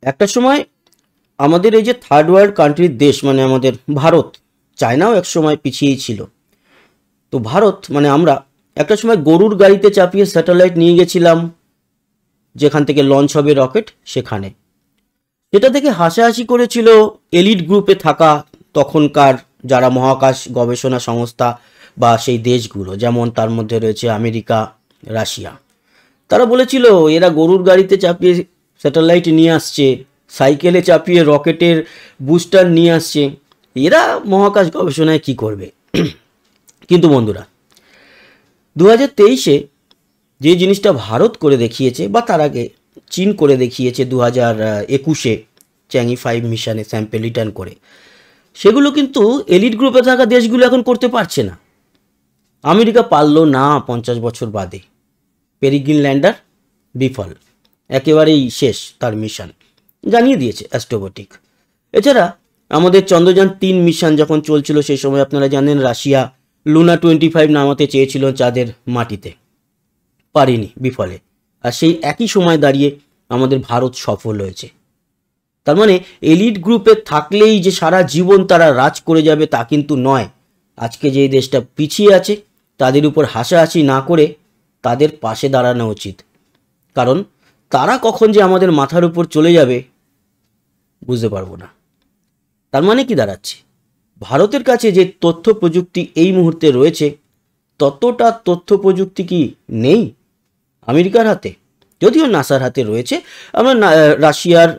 একটা সময় আমাদের এই যে থার্ড ওয়ার্ল্ড কান্ট্রির দেশ মানে আমাদের ভারত, চায়নাও এক সময় পিছিয়েই ছিল। তো ভারত মানে আমরা একটা সময় গরুর গাড়িতে চাপিয়ে স্যাটেলাইট নিয়ে গেছিলাম, যেখান থেকে লঞ্চ হবে রকেট সেখানে। সেটা থেকে হাসাহাসি করেছিল এলিট গ্রুপে থাকা তখনকার যারা মহাকাশ গবেষণা সংস্থা বা সেই দেশগুলো, যেমন তার মধ্যে রয়েছে আমেরিকা, রাশিয়া। তারা বলেছিল এরা গরুর গাড়িতে চাপিয়ে স্যাটেলাইট নিয়ে আসছে, সাইকেলে চাপিয়ে রকেটের বুস্টার নিয়ে আসছে, এরা মহাকাশ গবেষণায় কি করবে। কিন্তু বন্ধুরা, 2023-এ যে জিনিসটা ভারত করে দেখিয়েছে, বা তার আগে চীন করে দেখিয়েছে 2021-এ চ্যাংই 5 মিশনে স্যাম্পেল রিটার্ন করে, সেগুলো কিন্তু এলিট গ্রুপে থাকা দেশগুলো এখন করতে পারছে না। আমেরিকা পারলো না 50 বছর বাদে। পেরিগ্রিন ল্যান্ডার বিফল, একেবারেই শেষ তার মিশন, জানিয়ে দিয়েছে অ্যাস্ট্রোবটিক। এছাড়া আমাদের চন্দ্রযান-3 মিশন যখন চলছিল সেই সময় আপনারা জানেন রাশিয়া লুনা 25 নামাতে চেয়েছিল চাঁদের মাটিতে, পারেনি, বিফলে। আর সেই একই সময় দাঁড়িয়ে আমাদের ভারত সফল হয়েছে। তার মানে এলিট গ্রুপে থাকলেই যে সারা জীবন তারা রাজ করে যাবে তা কিন্তু নয়। আজকে যে দেশটা পিছিয়ে আছে তাদের উপর হাসাহাসি না করে তাদের পাশে দাঁড়ানো উচিত, কারণ তারা কখন যে আমাদের মাথার উপর চলে যাবে বুঝতে পারবো না। তার মানে কি দাঁড়াচ্ছে, ভারতের কাছে যে তথ্য প্রযুক্তি এই মুহূর্তে রয়েছে ততটা তথ্য প্রযুক্তি কি নেই আমেরিকার হাতে? যদিও নাসার হাতে রয়েছে। আমরা রাশিয়ার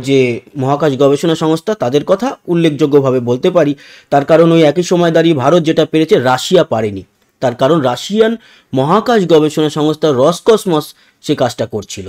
যে মহাকাশ গবেষণা সংস্থা তাদের কথা উল্লেখযোগ্যভাবে বলতে পারি, তার কারণ ওই একই সময় দাঁড়িয়ে ভারত যেটা পেরেছে রাশিয়া পারেনি। তার কারণ রাশিয়ান মহাকাশ গবেষণা সংস্থা রসকসমস সে কাজটা করছিল।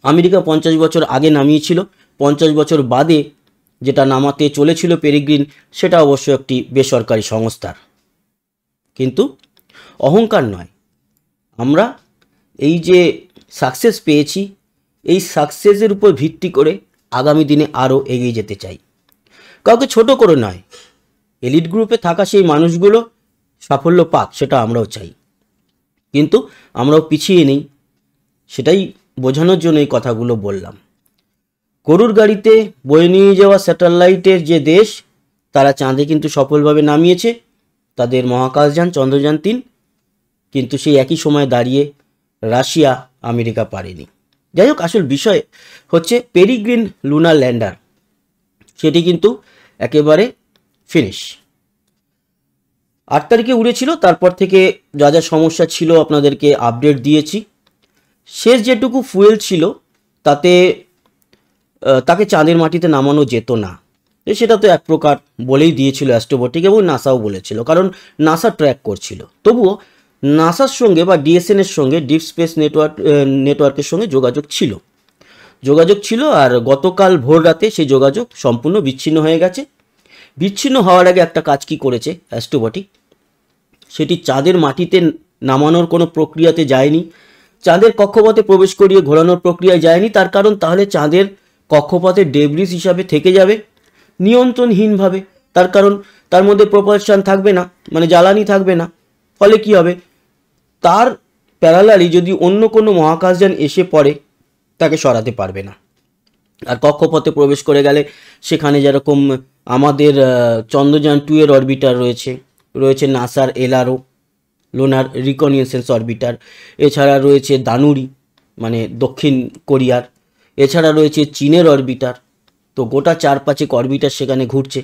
আমেরিকা 50 বছর আগে নামিয়েছিল, 50 বছর বাদে যেটা নামাতে চলেছিল পেরিগ্রিন, সেটা অবশ্য একটি বেসরকারি সংস্থার। কিন্তু অহংকার নয়, আমরা এই যে সাকসেস পেয়েছি এই সাকসেসের উপর ভিত্তি করে আগামী দিনে আরও এগিয়ে যেতে চাই। কাউকে ছোট করে নয়, এলিট গ্রুপে থাকা সেই মানুষগুলো সাফল্য পাক সেটা আমরাও চাই, কিন্তু আমরাও পিছিয়ে নেই, সেটাই বোঝানোর জন্য এই কথাগুলো বললাম। গরুর গাড়িতে বয়ে নিয়ে যাওয়া স্যাটেলাইটের যে দেশ তারা চাঁদে কিন্তু সফলভাবে নামিয়েছে তাদের মহাকাশযান চন্দ্রযান-3, কিন্তু সেই একই সময় দাঁড়িয়ে রাশিয়া আমেরিকা পারেনি। যাই হোক, আসল বিষয় হচ্ছে পেরিগ্রিন লুনার ল্যান্ডার, সেটি কিন্তু একেবারে ফিনিশ। 8 তারিখে উড়েছিল, তারপর থেকে যা যা সমস্যা ছিল আপনাদেরকে আপডেট দিয়েছি। শেষ যেটুকু ফুয়েল ছিল তাকে চাঁদের মাটিতে নামানো যেত না, সেটা তো এক প্রকার বলেই দিয়েছিল অ্যাস্ট্রোবটিক, এবং নাসাও বলেছিল, কারণ নাসা ট্র্যাক করছিল। তবুও নাসার সঙ্গে বা ডিএসএনের সঙ্গে, ডিপ স্পেস নেটওয়ার্কের সঙ্গে যোগাযোগ ছিল, আর গতকাল ভোর রাতে সেই যোগাযোগ সম্পূর্ণ বিচ্ছিন্ন হয়ে গেছে। বিচ্ছিন্ন হওয়ার আগে একটা কাজ কি করেছে অ্যাস্ট্রোবটিক, সেটি চাঁদের মাটিতে নামানোর কোনো প্রক্রিয়াতে যায়নি, চাঁদের কক্ষপথে প্রবেশ করিয়ে ঘোরানোর প্রক্রিয়ায় যায়নি। তার কারণ তাহলে চাঁদের কক্ষপথে ডেব্রিস হিসাবে থেকে যাবে নিয়ন্ত্রণহীনভাবে, তার কারণ তার মধ্যে প্রপালশন থাকবে না, মানে জ্বালানি থাকবে না। ফলে কি হবে, তার প্যারালালি যদি অন্য কোনো মহাকাশযান এসে পড়ে তাকে সরাতে পারবে না। আর কক্ষপথে প্রবেশ করে গেলে সেখানে যেরকম আমাদের চন্দ্রযান-2 এর অরবিটার রয়েছে নাসার এলআরও লুনার রিকগনিশন্স অরবিটার, এছাড়া রয়েছে দানুরি মানে দক্ষিণ কোরিয়ার, এছাড়া রয়েছে চীনের অরবিটার। তো গোটা 4-5 অরবিটার সেখানে ঘুরছে।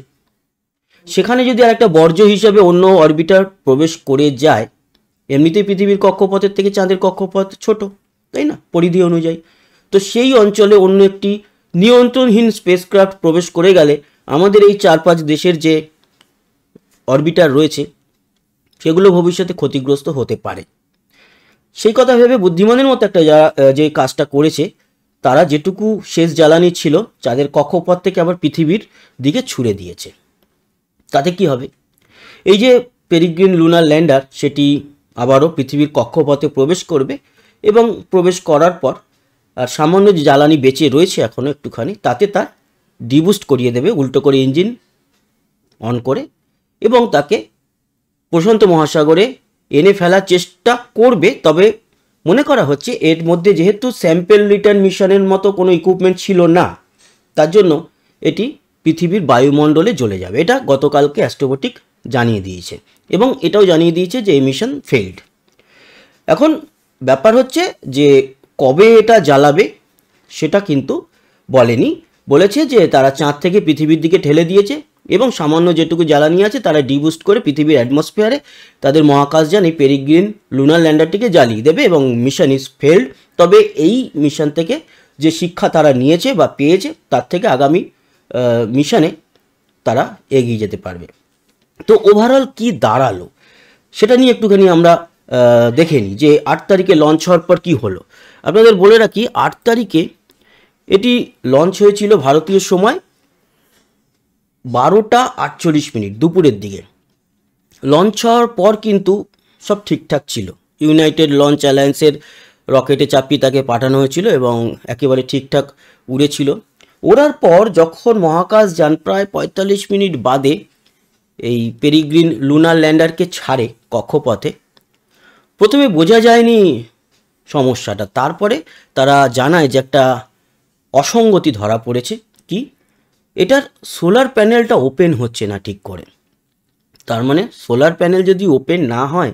সেখানে যদি আর একটা বর্জ্য হিসাবে অন্য অরবিটার প্রবেশ করে যায়, এমনিতেই পৃথিবীর কক্ষপথের থেকে চাঁদের কক্ষপথ ছোট, তাই না, পরিধি অনুযায়ী। তো সেই অঞ্চলে অন্য একটি নিয়ন্ত্রণহীন স্পেসক্রাফট প্রবেশ করে গেলে আমাদের এই 4-5 দেশের যে অরবিটার রয়েছে সেগুলো ভবিষ্যতে ক্ষতিগ্রস্ত হতে পারে। সেই কথা ভেবে বুদ্ধিমানের মতো একটা যে কাজটা করেছে, তারা যেটুকু শেষ জ্বালানি ছিল চাঁদের কক্ষপথ থেকে আবার পৃথিবীর দিকে ছুড়ে দিয়েছে। তাতে কি হবে, এই যে পেরিগ্রিন লুনার ল্যান্ডার সেটি আবারও পৃথিবীর কক্ষপথে প্রবেশ করবে, এবং প্রবেশ করার পর আর সামান্য যে জ্বালানি বেঁচে রয়েছে এখনও একটুখানি, তাতে তার ডিবুস্ট করিয়ে দেবে উল্টো করে ইঞ্জিন অন করে, এবং তাকে প্রশান্ত মহাসাগরে এনে ফেলার চেষ্টা করবে। তবে মনে করা হচ্ছে এর মধ্যে যেহেতু স্যাম্পেল রিটার্ন মিশনের মতো কোনো ইকুইপমেন্ট ছিল না, তার জন্য এটি পৃথিবীর বায়ুমণ্ডলে জ্বলে যাবে। এটা গতকালকে অ্যাস্ট্রোবটিক জানিয়ে দিয়েছে এবং এটাও জানিয়ে দিয়েছে যে এই মিশন ফেইল্ড। এখন ব্যাপার হচ্ছে যে কবে এটা জ্বালাবে সেটা কিন্তু বলেনি, বলেছে যে তারা চাঁদ থেকে পৃথিবীর দিকে ঠেলে দিয়েছে এবং সামান্য যেটুকু জ্বালানি আছে তারা ডিবুস্ট করে পৃথিবীর অ্যাটমসফিয়ারে তাদের মহাকাশযান এই পেরিগ্রিন লুনার ল্যান্ডারটিকে জ্বালিয়ে দেবে এবং মিশন ইজ ফেল্ড। তবে এই মিশন থেকে যে শিক্ষা তারা নিয়েছে বা পেয়েছে তার থেকে আগামী মিশনে তারা এগিয়ে যেতে পারবে। তো ওভারঅল কি দাঁড়ালো সেটা নিয়ে একটুখানি আমরা দেখে নিই যে 8 তারিখে লঞ্চ হওয়ার পর কী হলো। আপনাদের বলে রাখি 8 তারিখে এটি লঞ্চ হয়েছিল ভারতীয় সময় 12:48 দুপুরের দিকে। লঞ্চ হওয়ার পর কিন্তু সব ঠিকঠাক ছিল। ইউনাইটেড লঞ্চ অ্যালায়েন্সের রকেটে চাপিয়ে তাকে পাঠানো হয়েছিল এবং একেবারে ঠিকঠাক উড়েছিল। ওড়ার পর যখন মহাকাশযান প্রায় 45 মিনিট বাদে এই পেরিগ্রিন লুনার ল্যান্ডারকে ছাড়ে কক্ষপথে, প্রথমে বোঝা যায়নি সমস্যাটা। তারপরে তারা জানায় যে একটা অসঙ্গতি ধরা পড়েছে। কি? এটার সোলার প্যানেলটা ওপেন হচ্ছে না ঠিক করে। তার মানে সোলার প্যানেল যদি ওপেন না হয়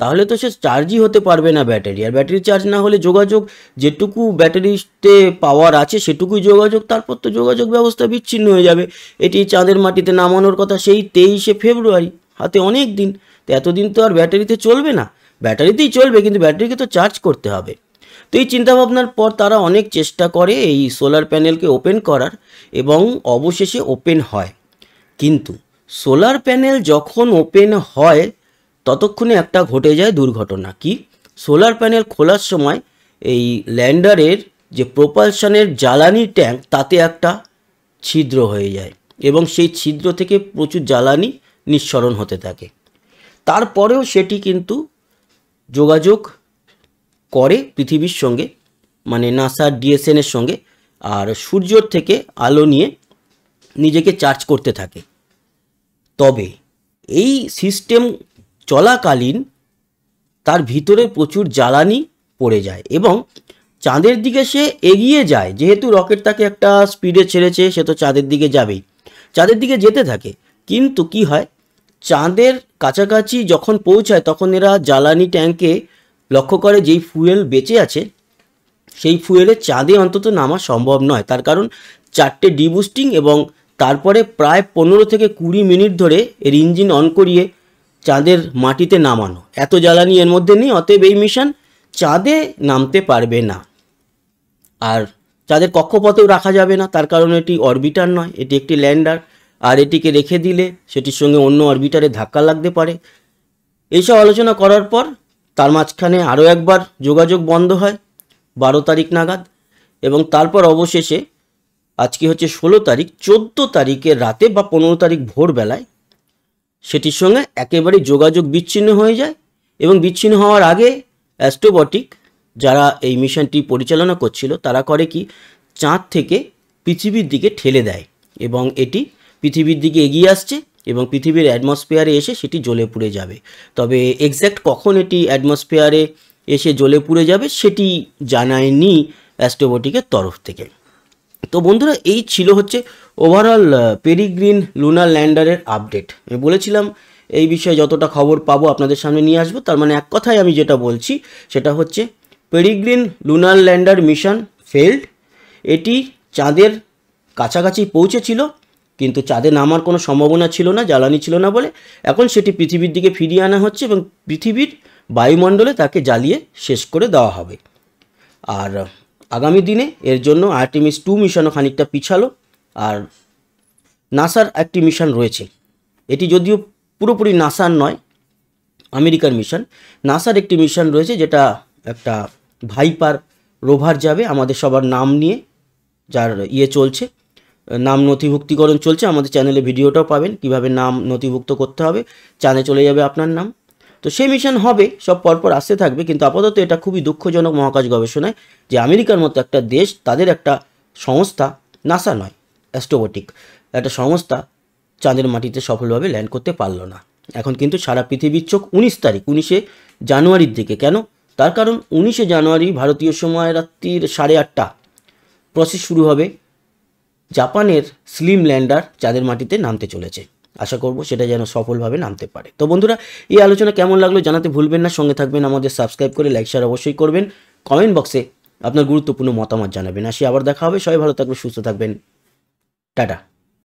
তাহলে তো সে চার্জই হতে পারবে না ব্যাটারি, আর ব্যাটারি চার্জ না হলে যোগাযোগ যেটুকু ব্যাটারিতে পাওয়ার আছে সেটুকুই যোগাযোগ, তারপর তো যোগাযোগ ব্যবস্থা বিচ্ছিন্ন হয়ে যাবে। এটি চাঁদের মাটিতে নামানোর কথা সেই 23শে ফেব্রুয়ারি, হাতে অনেক দিন। তো এতদিন তো আর ব্যাটারিতে চলবে না, ব্যাটারিতেই চলবে কিন্তু ব্যাটারিকে তো চার্জ করতে হবে। তো এই চিন্তাভাবনার পর তারা অনেক চেষ্টা করে এই সোলার প্যানেলকে ওপেন করার এবং অবশেষে ওপেন হয়। কিন্তু সোলার প্যানেল যখন ওপেন হয় ততক্ষণে একটা ঘটে যায় দুর্ঘটনা। কি? সোলার প্যানেল খোলার সময় এই ল্যান্ডারের যে প্রোপালশনের জ্বালানি ট্যাঙ্ক তাতে একটা ছিদ্র হয়ে যায় এবং সেই ছিদ্র থেকে প্রচুর জ্বালানি নিঃসরণ হতে থাকে। তারপরেও সেটি কিন্তু যোগাযোগ করে পৃথিবীর সঙ্গে, মানে নাসার ডিএসএনের সঙ্গে, আর সূর্যর থেকে আলো নিয়ে নিজেকে চার্জ করতে থাকে। তবে এই সিস্টেম চলাকালীন তার ভিতরে প্রচুর জ্বালানি পড়ে যায় এবং চাঁদের দিকে সে এগিয়ে যায়। যেহেতু রকেট তাকে একটা স্পিডে ছেড়েছে, সে তো চাঁদের দিকে যাবেই, চাঁদের দিকে যেতে থাকে। কিন্তু কি হয়, চাঁদের কাছাকাছি যখন পৌঁছায় তখন এরা জ্বালানি ট্যাঙ্কে লক্ষ্য করে যেই ফুয়েল বেঁচে আছে সেই ফুয়েলে চাঁদে অন্তত নামা সম্ভব নয়। তার কারণ 4টে ডিবুস্টিং এবং তারপরে প্রায় 15 থেকে 20 মিনিট ধরে এর ইঞ্জিন অন করিয়ে চাঁদের মাটিতে নামানো, এত জ্বালানি এর মধ্যে নেই। অতএব এই মিশন চাঁদে নামতে পারবে না, আর চাঁদের কক্ষপথেও রাখা যাবে না, তার কারণ এটি অরবিটার নয়, এটি একটি ল্যান্ডার। আর এটিকে রেখে দিলে সেটির সঙ্গে অন্য অরবিটারে ধাক্কা লাগতে পারে। এইসব আলোচনা করার পর তার মাঝখানে আরও একবার যোগাযোগ বন্ধ হয় 12 তারিখ নাগাদ এবং তারপর অবশেষে আজকে হচ্ছে 16 তারিখ, 14 তারিখের রাতে বা 15 তারিখ ভোরবেলায় সেটির সঙ্গে একেবারে যোগাযোগ বিচ্ছিন্ন হয়ে যায়। এবং বিচ্ছিন্ন হওয়ার আগে অ্যাস্ট্রোবটিক যারা এই মিশনটি পরিচালনা করছিল তারা করে কি, চাঁদ থেকে পৃথিবীর দিকে ঠেলে দেয় এবং এটি পৃথিবীর দিকে এগিয়ে আসছে এবং পৃথিবীর অ্যাটমসফিয়ারে এসে সেটি জ্বলে পুড়ে যাবে। তবে এক্স্যাক্ট কখন এটি অ্যাটমসফিয়ারে এসে জ্বলে পুড়ে যাবে সেটি জানায়নি অ্যাস্ট্রোবটিকের তরফ থেকে। তো বন্ধুরা, এই ছিল হচ্ছে ওভারঅল পেরিগ্রিন লুনার ল্যান্ডারের আপডেট। আমি বলেছিলাম এই বিষয়ে যতটা খবর পাবো আপনাদের সামনে নিয়ে আসবো। তার মানে এক কথায় আমি যেটা বলছি সেটা হচ্ছে Peregrine lunar lander mission failed. এটি চাঁদের কাছাকাছি পৌঁছেছিল কিন্তু চাঁদে নামার কোনো সম্ভাবনা ছিল না, জ্বালানি ছিল না বলে এখন সেটি পৃথিবীর দিকে ফিরিয়ে আনা হচ্ছে এবং পৃথিবীর বায়ুমণ্ডলে তাকে জ্বালিয়ে শেষ করে দেওয়া হবে। আর আগামী দিনে এর জন্য আর্টেমিস 2 মিশনও খানিকটা পিছালো। আর নাসার একটি মিশন রয়েছে, এটি যদিও পুরোপুরি নাসার নয়, আমেরিকার মিশন। নাসার একটি মিশন রয়েছে যেটা একটা ভাইপার রোভার যাবে আমাদের সবার নাম নিয়ে, যার চলছে, নাম নথিভুক্তিকরণ চলছে। আমাদের চ্যানেলে ভিডিওটাও পাবেন কিভাবে নাম নথিভুক্ত করতে হবে, চাঁদে চলে যাবে আপনার নাম। তো সেই মিশন হবে, সব পরপর আসতে থাকবে। কিন্তু আপাতত এটা খুবই দুঃখজনক মহাকাশ গবেষণায় যে আমেরিকার মতো একটা দেশ, তাদের একটা সংস্থা, নাসা নয় অ্যাস্ট্রোবটিক, একটা সংস্থা চাঁদের মাটিতে সফলভাবে ল্যান্ড করতে পারলো না। এখন কিন্তু সারা পৃথিবীর চোখ 19 জানুয়ারির দিকে। কেন? তার কারণ 19শে জানুয়ারি ভারতীয় সময় রাত্রির 8:30 প্রসেস শুরু হবে জাপানের স্লিম ল্যান্ডার চাঁদের মাটিতে নামতে চলেছে। আশা করব সেটা যেন সফলভাবে নামতে পারে। তো বন্ধুরা, এই আলোচনা কেমন লাগলো জানাতে ভুলবেন না। সঙ্গে থাকবেন, আমাদের সাবস্ক্রাইব করে লাইক শেয়ার অবশ্যই করবেন। কমেন্ট বক্সে আপনার গুরুত্বপূর্ণ মতামত জানাবেন। আসি, আবার দেখা হবে। সবাই ভালো থাকবেন, সুস্থ থাকবেন। টাটা।